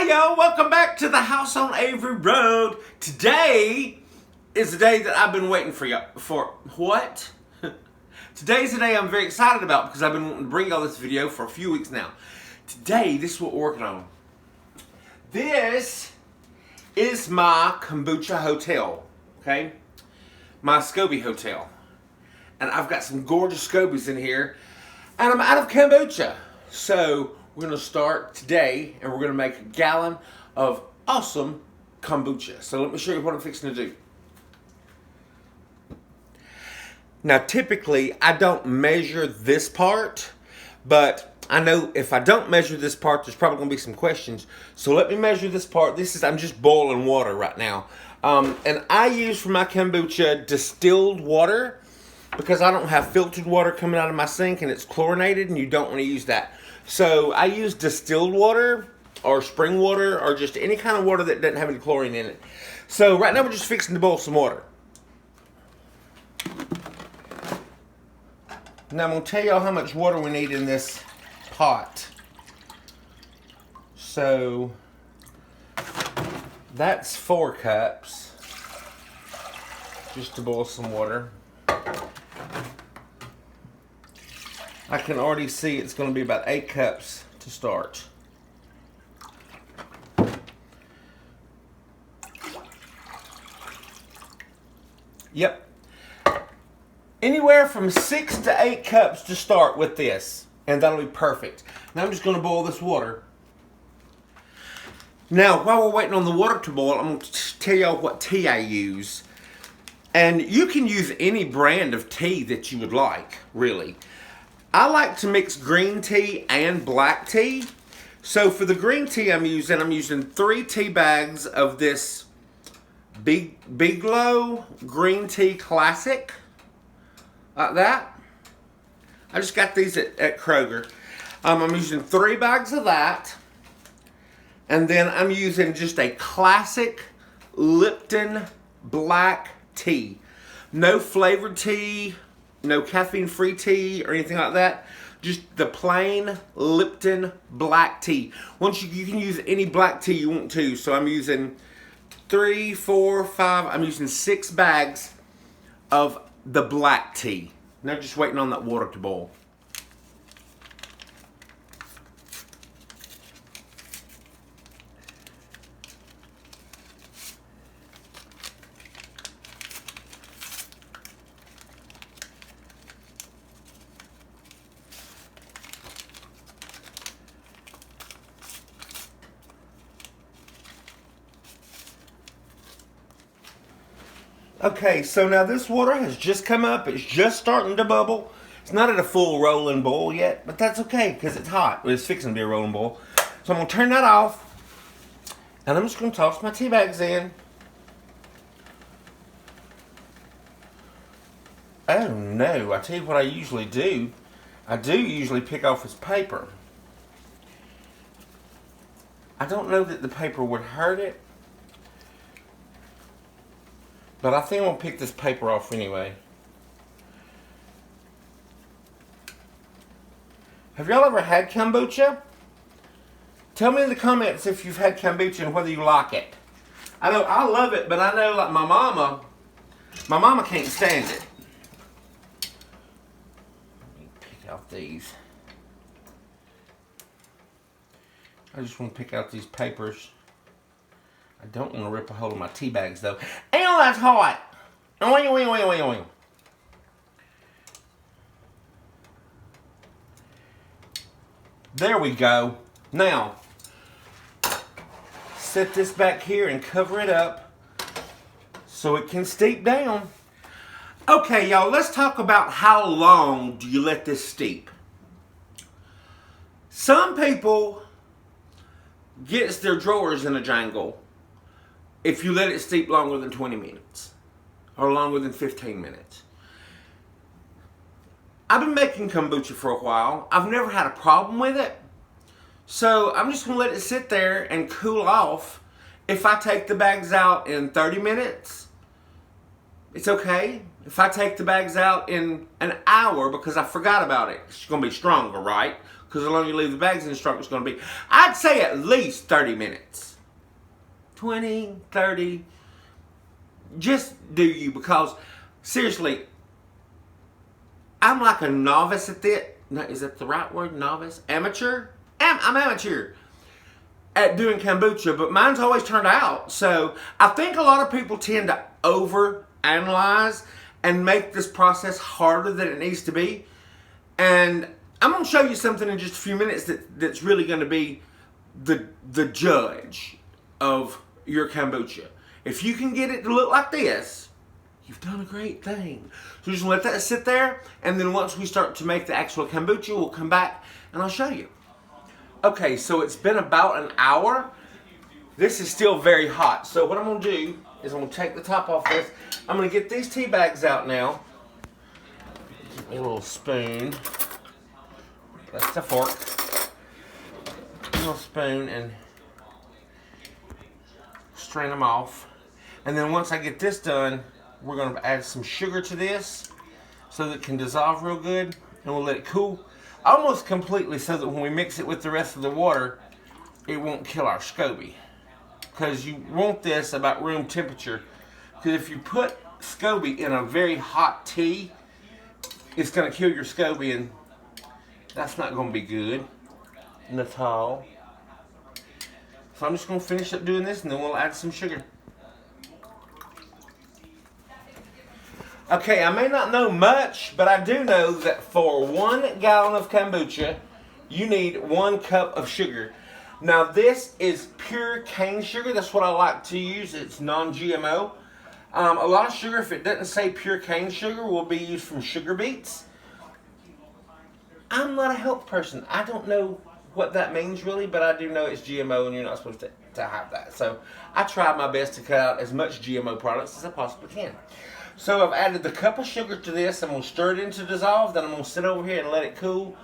Hi y'all, welcome back to the house on Avery Road. Today is the day that I've been waiting for y'all for. What? Today's the day I'm very excited about because I've been wanting to bring y'all this video for a few weeks now. Today, this is what we're working on. This is my Kombucha hotel, okay? My SCOBY hotel. And I've got some gorgeous SCOBYs in here. And I'm out of kombucha. So we're going to start today and we're going to make a gallon of awesome kombucha. So let me show you what I'm fixing to do. Now typically I don't measure this part, but I know if I don't measure this part there's probably going to be some questions. So let me measure this part. I'm just boiling water right now. And I use for my kombucha distilled water because I don't have filtered water coming out of my sink and it's chlorinated and you don't want to use that. So I use distilled water or spring water or just any kind of water that doesn't have any chlorine in it. So right now we're just fixing to boil some water. Now I'm going to tell y'all how much water we need in this pot. So that's 4 cups just to boil some water. I can already see it's going to be about 8 cups to start. Yep. Anywhere from 6 to 8 cups to start with this. And that'll be perfect. Now I'm just going to boil this water. Now, while we're waiting on the water to boil, I'm going to tell y'all what tea I use. And you can use any brand of tea that you would like, really. I like to mix green tea and black tea. So for the green tea I'm using 3 tea bags of this Bigelow Green Tea Classic. Like that. I just got these at Kroger. I'm using 3 bags of that. And then I'm using just a classic Lipton black tea. No flavored tea. No caffeine-free tea or anything like that. Just the plain Lipton black tea. You can use any black tea you want to. So I'm using 3, 4, 5. I'm using 6 bags of the black tea. Now just waiting on that water to boil. Okay, so now this water has just come up. It's just starting to bubble. It's not at a full rolling boil yet, but that's okay because it's hot. It's fixing to be a rolling boil. So I'm going to turn that off. And I'm just going to toss my tea bags in. Oh no, I tell you what I usually do. I do usually pick off this paper. I don't know that the paper would hurt it. But I think I'm going to pick this paper off anyway. Have y'all ever had kombucha? Tell me in the comments if you've had kombucha and whether you like it. I know I love it, but I know like my mama can't stand it. Let me pick out these. I just want to pick out these papers. I don't want to rip a hole in my tea bags though. Ew, that's hot. There we go. Now, set this back here and cover it up so it can steep down. Okay, y'all, let's talk about how long do you let this steep. Some people gets their drawers in a jangle if you let it steep longer than 20 minutes or longer than 15 minutes. I've been making kombucha for a while. I've never had a problem with it. So I'm just going to let it sit there and cool off. If I take the bags out in 30 minutes, it's okay. If I take the bags out in an hour because I forgot about it, it's going to be stronger, right? because the longer you leave the bags in the truck, it's going to be, I'd say at least 30 minutes. 20, 30. Just do you, because seriously, I'm like a novice at this. No, is that the right word? Novice? Amateur? I'm amateur at doing kombucha, but mine's always turned out. So I think a lot of people tend to over-analyze and make this process harder than it needs to be. And I'm going to show you something in just a few minutes that's really going to be the judge of your kombucha. If you can get it to look like this, you've done a great thing. So just let that sit there, and then once we start to make the actual kombucha, we'll come back and I'll show you. Okay, so it's been about an hour. This is still very hot. So what I'm going to do is I'm going to take the top off this. I'm going to get these tea bags out now. Get me a little spoon. That's the fork. A little spoon and strain them off. And then once I get this done, we're going to add some sugar to this so that it can dissolve real good. And we'll let it cool almost completely so that when we mix it with the rest of the water, it won't kill our SCOBY. Because you want this about room temperature. Because if you put SCOBY in a very hot tea, it's going to kill your SCOBY, and that's not going to be good. That's all. So I'm just going to finish up doing this, and then we'll add some sugar. Okay, I may not know much, but I do know that for 1 gallon of kombucha, you need 1 cup of sugar. Now this is pure cane sugar. That's what I like to use. It's non-GMO. A lot of sugar, if it doesn't say pure cane sugar, will be used from sugar beets. I'm not a health person. I don't know what that means really, but I do know it's GMO and you're not supposed to have that. So I try my best to cut out as much GMO products as I possibly can. So I've added the cup of sugar to this. I'm going to stir it into dissolve. Then I'm going to sit over here and let it cool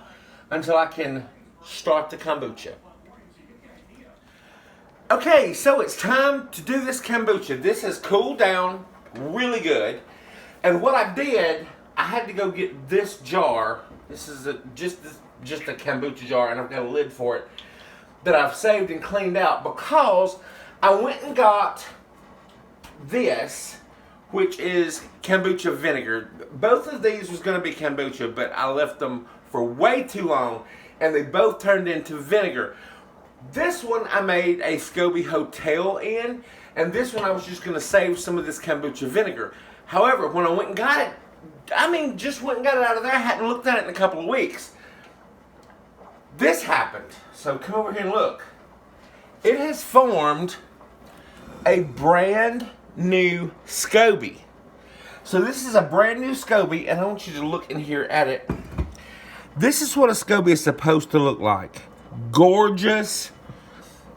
until I can start the kombucha. Okay, so it's time to do this kombucha. This has cooled down really good. And what I did, I had to go get this jar. This is just a kombucha jar, and I've got a lid for it that I've saved and cleaned out because I went and got this, which is kombucha vinegar. Both of these was going to be kombucha, but I left them for way too long, and they both turned into vinegar. This one I made a SCOBY hotel in, and this one I was just going to save some of this kombucha vinegar. However, when I went and got it, just went and got it out of there, I hadn't looked at it in a couple of weeks. This happened. So come over here and look. It has formed a brand new SCOBY. So this is a brand new SCOBY, and I want you to look in here at it. This is what a SCOBY is supposed to look like. Gorgeous.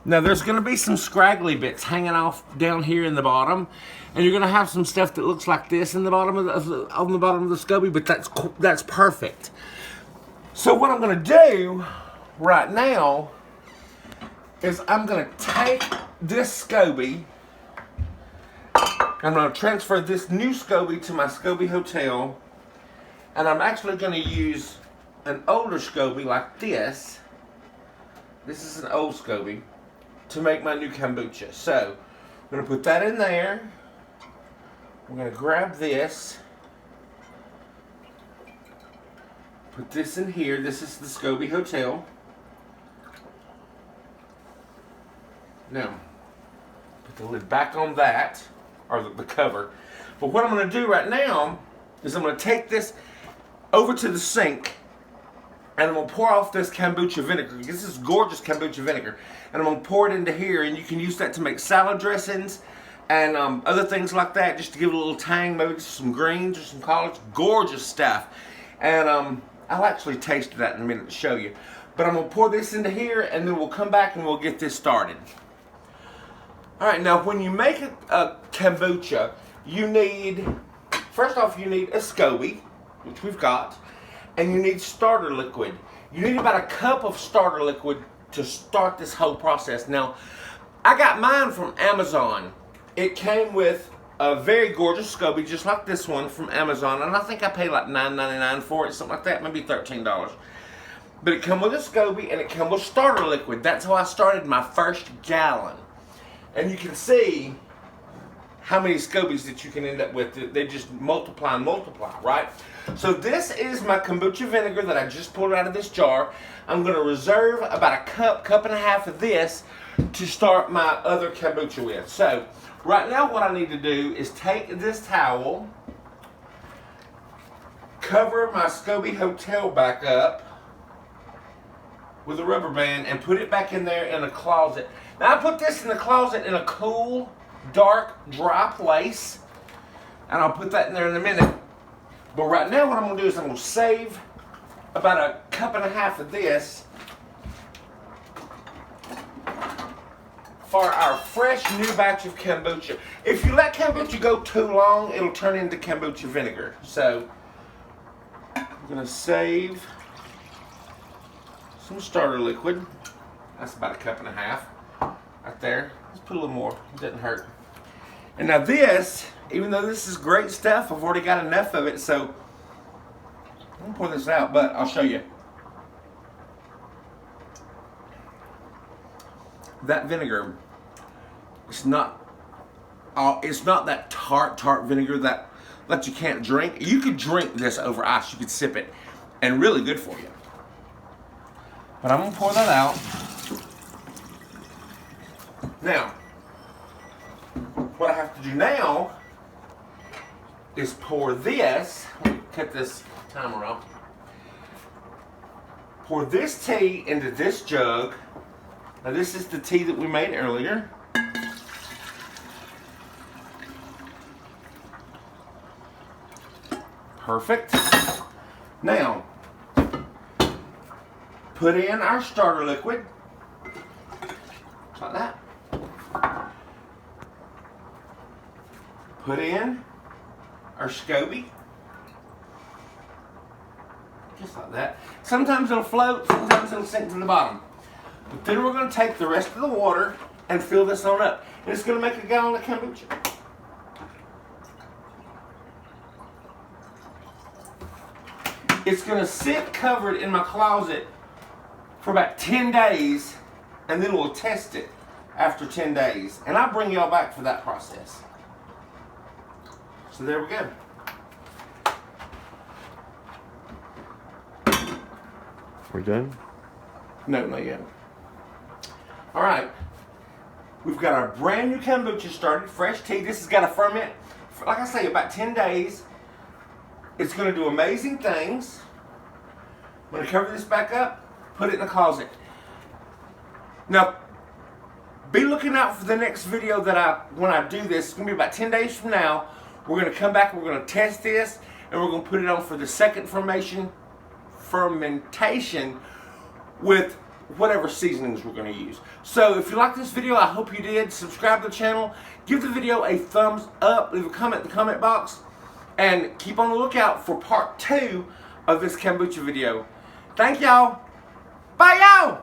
Now there's going to be some scraggly bits hanging off down here in the bottom, and you're going to have some stuff that looks like this in the bottom on the bottom of the SCOBY, but that's perfect. So what I'm going to do right now is I'm going to take this SCOBY. I'm going to transfer this new SCOBY to my SCOBY hotel, and I'm actually going to use an older SCOBY like this. This is an old SCOBY to make my new kombucha. So I'm going to put that in there. We're going to grab this, put this in here. This is the SCOBY hotel. Now, put the lid back on that, or the cover. But what I'm going to do right now is I'm going to take this over to the sink, and I'm going to pour off this kombucha vinegar. This is gorgeous kombucha vinegar. And I'm going to pour it into here, and you can use that to make salad dressings and other things like that, just to give it a little tang, maybe just some greens or some collards. Gorgeous stuff. And I'll actually taste that in a minute to show you. But I'm going to pour this into here, and then we'll come back and we'll get this started. Alright, now when you make a kombucha, you need, first off, you need a SCOBY, which we've got, and you need starter liquid. You need about a cup of starter liquid to start this whole process. Now, I got mine from Amazon. It came with a very gorgeous SCOBY, just like this one from Amazon, and I think I paid like $9.99 for it, something like that, maybe $13. But it come with a SCOBY and it come with starter liquid. That's how I started my first gallon. And you can see how many SCOBYs that you can end up with. They just multiply and multiply, right? So this is my kombucha vinegar that I just pulled out of this jar. I'm going to reserve about a cup and a half of this to start my other kombucha with. So right now what I need to do is take this towel, cover my SCOBY Hotel back up with a rubber band, and put it back in there in a closet. Now I put this in the closet in a cool, dark, dry place, and I'll put that in there in a minute. But right now what I'm going to do is I'm going to save about a cup and a half of this for our fresh new batch of kombucha. If you let kombucha go too long, it'll turn into kombucha vinegar. So I'm going to save some starter liquid. That's about a cup and a half right there. Let's put a little more. It doesn't hurt. And now this, even though this is great stuff, I've already got enough of it, so I'm gonna pour this out, but I'll show you. That vinegar, it's not that tart vinegar that you can't drink. You could drink this over ice. You could sip it, and really good for you. But I'm gonna pour that out. Now, what I have to do now is pour this. Let me cut this timer off. Pour this tea into this jug. Now this is the tea that we made earlier. Perfect. Now, put in our starter liquid. Just like that. Put in our SCOBY. Just like that. Sometimes it'll float, sometimes it'll sink to the bottom. But then we're going to take the rest of the water and fill this on up. And it's going to make a gallon of kombucha. It's going to sit covered in my closet for about 10 days, and then we'll test it after 10 days. And I'll bring y'all back for that process. So there we go. We're done? No, not yet. All right. We've got our brand new kombucha started, fresh tea. This has got to ferment, like I say, about 10 days. It's going to do amazing things. I'm going to cover this back up, put it in the closet. Now, be looking out for the next video that when I do this. It's going to be about 10 days from now. We're going to come back, we're going to test this, and we're going to put it on for the second fermentation with whatever seasonings we're going to use. So if you like this video, I hope you did. Subscribe to the channel. Give the video a thumbs up. Leave a comment in the comment box. And keep on the lookout for part 2 of this kombucha video. Thank y'all. Bye y'all.